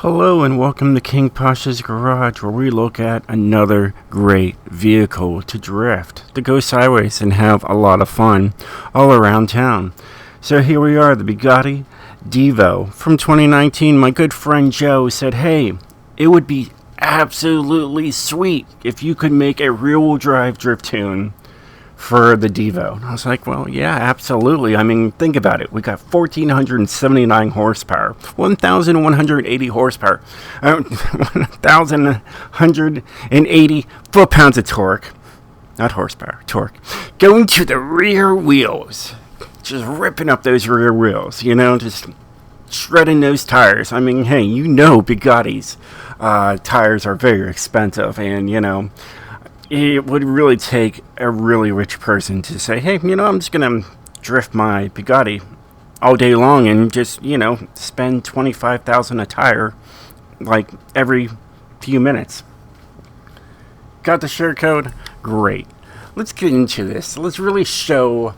Hello and welcome to King Pasha's Garage, where we look at another great vehicle to drift, to go sideways and have a lot of fun all around town. So here we are, the Bugatti Divo from 2019. My good friend Joe said, hey, it would be absolutely sweet if you could make a rear-wheel drive drift tune for the Divo. And I was like, well, yeah, absolutely. I mean, think about it. We got 1,479 horsepower, 1,180 horsepower, 1,180 foot-pounds of torque, not horsepower, torque, going to the rear wheels, just ripping up those rear wheels, just shredding those tires. I mean, hey, Bugatti's tires are very expensive, and, it would really take a really rich person to say, hey, I'm just going to drift my Bugatti all day long and just, spend $25,000 a tire like every few minutes. Got the share code? Great. Let's get into this. Let's really show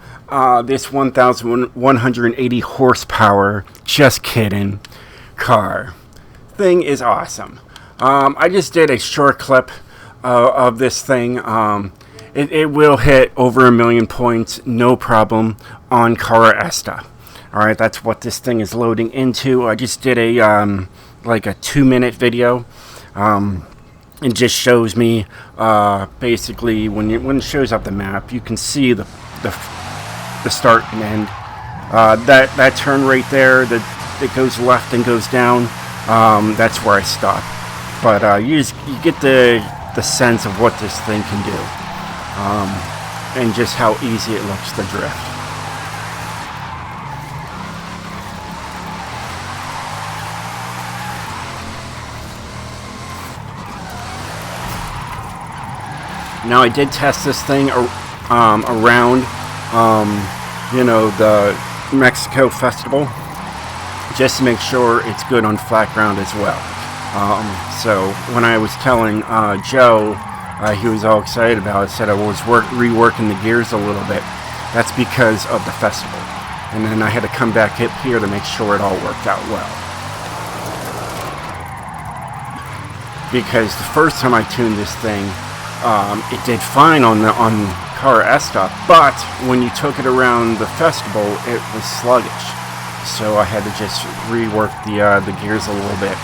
this 1,180 horsepower, just kidding, car. Thing is awesome. I just did a short clip of this thing. It will hit over 1 million points, no problem, on Cara Esta. Alright, that's what this thing is loading into. I just did a 2-minute video. It just shows me basically when it shows up the map, you can see the start and end. That turn right there that goes left and goes down, that's where I stop. But you get the sense of what this thing can do, and just how easy it looks to drift. Now, I did test this thing around, the Mexico Festival, just to make sure it's good on flat ground as well. So when I was telling Joe, he was all excited about it, said I was reworking the gears a little bit. That's because of the festival. And then I had to come back up here to make sure it all worked out well. Because the first time I tuned this thing, it did fine on Cara Esta, but when you took it around the festival, it was sluggish. So I had to just rework the gears a little bit.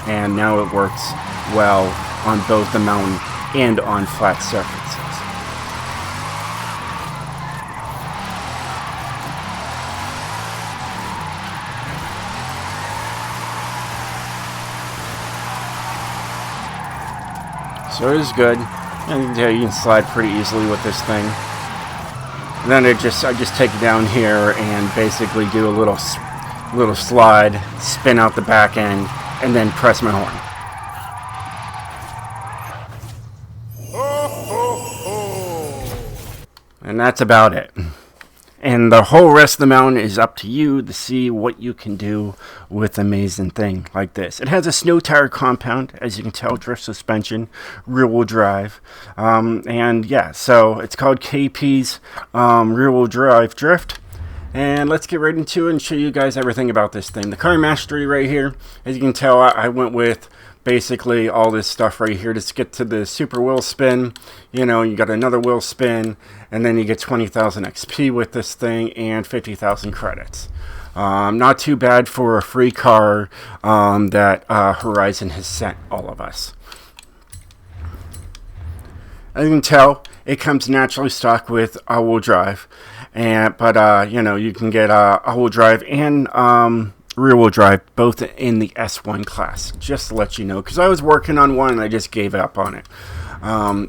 And now it works well on both the mountain and on flat surfaces. So it is good. And you can slide pretty easily with this thing. And then I just take it down here and basically do a little slide, spin out the back end, and then press my horn. And that's about it. And the whole rest of the mountain is up to you to see what you can do with an amazing thing like this. It has a snow tire compound, as you can tell, drift suspension, rear-wheel drive. And yeah, so it's called KP's rear-wheel drive drift. And let's get right into it and show you guys everything about this thing. The car mastery right here, as you can tell, I went with basically all this stuff right here to get to the super wheel spin. You got another wheel spin, and then you get 20,000 XP with this thing and 50,000 credits. Not too bad for a free car that Horizon has sent all of us. As you can tell, it comes naturally stock with all-wheel drive. But you can get all-wheel drive and rear-wheel drive both in the S1 class, just to let you know, because I was working on one and I just gave up on it.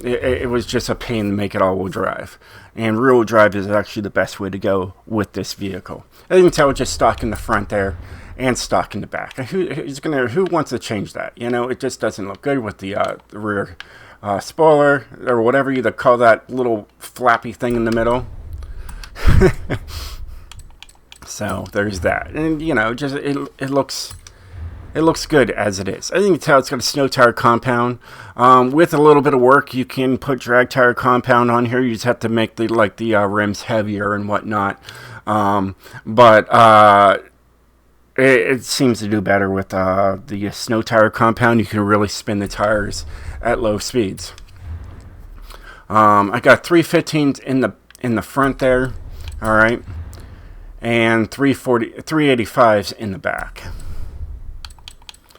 It was just a pain to make it all-wheel drive, and rear-wheel drive is actually the best way to go with this vehicle. As you can tell, just stock in the front there and stock in the back. Who wants to change that? It just doesn't look good with the rear spoiler, or whatever you call that little flappy thing in the middle. So there's that, and just it looks good as it is. I think you can tell it's got a snow tire compound. With a little bit of work, you can put drag tire compound on here. You just have to make the rims heavier and whatnot. But it seems to do better with the snow tire compound. You can really spin the tires at low speeds. I got 315s in the front there, all right, and 385s in the back.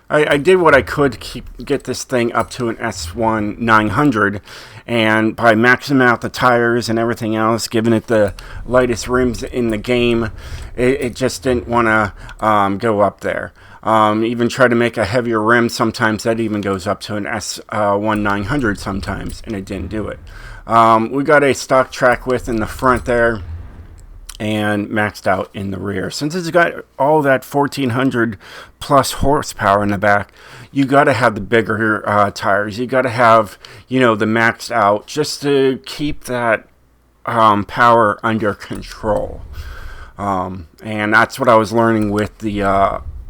I did what I could to get this thing up to an S1 900, and by maxing out the tires and everything else, giving it the lightest rims in the game, it just didn't want to go up there. Even try to make a heavier rim, sometimes that even goes up to an S1 900 sometimes, and it didn't do it. We got a stock track width in the front there, and maxed out in the rear. Since it's got all that 1400 plus horsepower in the back, you got to have the bigger tires. You got to have, the maxed out, just to keep that power under control. And that's what I was learning with the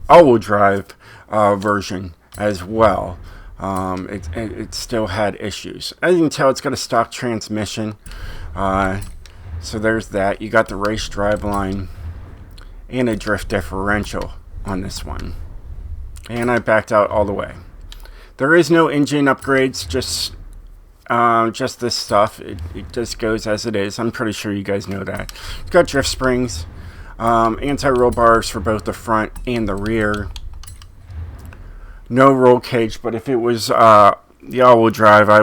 all-wheel drive version as well. It still had issues. As you can tell, it's got a stock transmission. So there's that. You got the race drive line and a drift differential on this one. And I backed out all the way. There is no engine upgrades, just this stuff. It just goes as it is. I'm pretty sure you guys know that. It's got drift springs, anti-roll bars for both the front and the rear. No roll cage, but if it was the all-wheel drive, I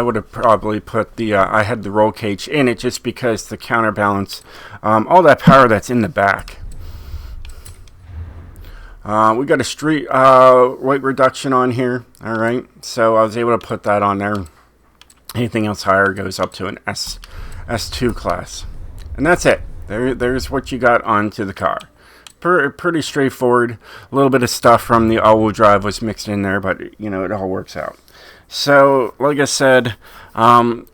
would have probably put I had the roll cage in it, just because to counterbalance all that power that's in the back. We got a street weight reduction on here, all right, so I was able to put that on there. Anything else higher goes up to an S2 class, and that's it. There's what you got onto the car. Pretty straightforward. A little bit of stuff from the all-wheel drive was mixed in there, but it all works out. So, like I said,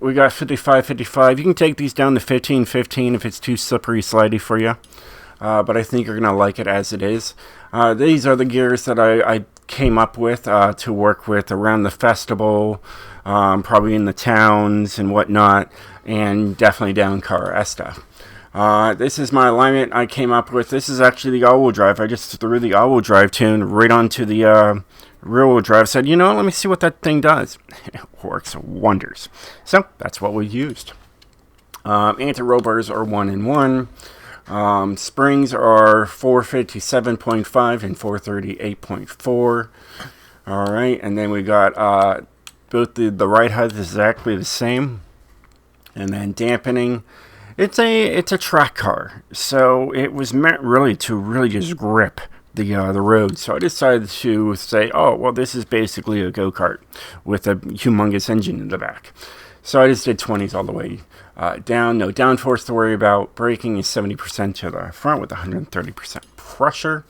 we got 55. You can take these down to 15 if it's too slippery, slidey for you. But I think you're going to like it as it is. These are the gears that I came up with to work with around the festival, probably in the towns and whatnot, and definitely down Car Esta. This is my alignment I came up with. This is actually the all-wheel drive. I just threw the all-wheel drive tune right onto the rear-wheel drive. Said, let me see what that thing does. It works wonders. So that's what we used. Anti-roll bars are 1-in-1. Springs are 457.5 and 438.4. All right, and then we got both the ride height is exactly the same, and then dampening. It's a track car, so it was meant really to just grip the road. So I decided to say, oh well, this is basically a go-kart with a humongous engine in the back. So I just did 20s all the way down. No downforce to worry about. Braking is 70% to the front with 130% pressure.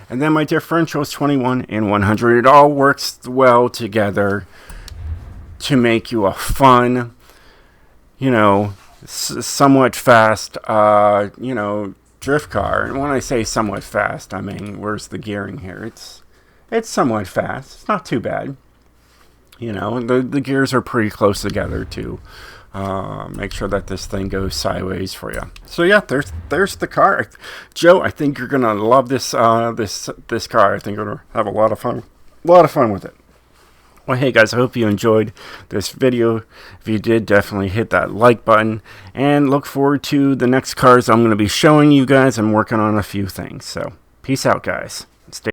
And then my differential is 21 and 100. It all works well together to make you a fun, somewhat fast, drift car. And when I say somewhat fast, I mean, where's the gearing here? It's somewhat fast. It's not too bad. The gears are pretty close together to make sure that this thing goes sideways for you. So yeah, there's the car. Joe, I think you're gonna love this this car. I think you're gonna have a lot of fun with it. Well, hey guys, I hope you enjoyed this video. If you did, definitely hit that like button, and look forward to the next cars I'm going to be showing you guys. I'm working on a few things, so peace out, guys. Stay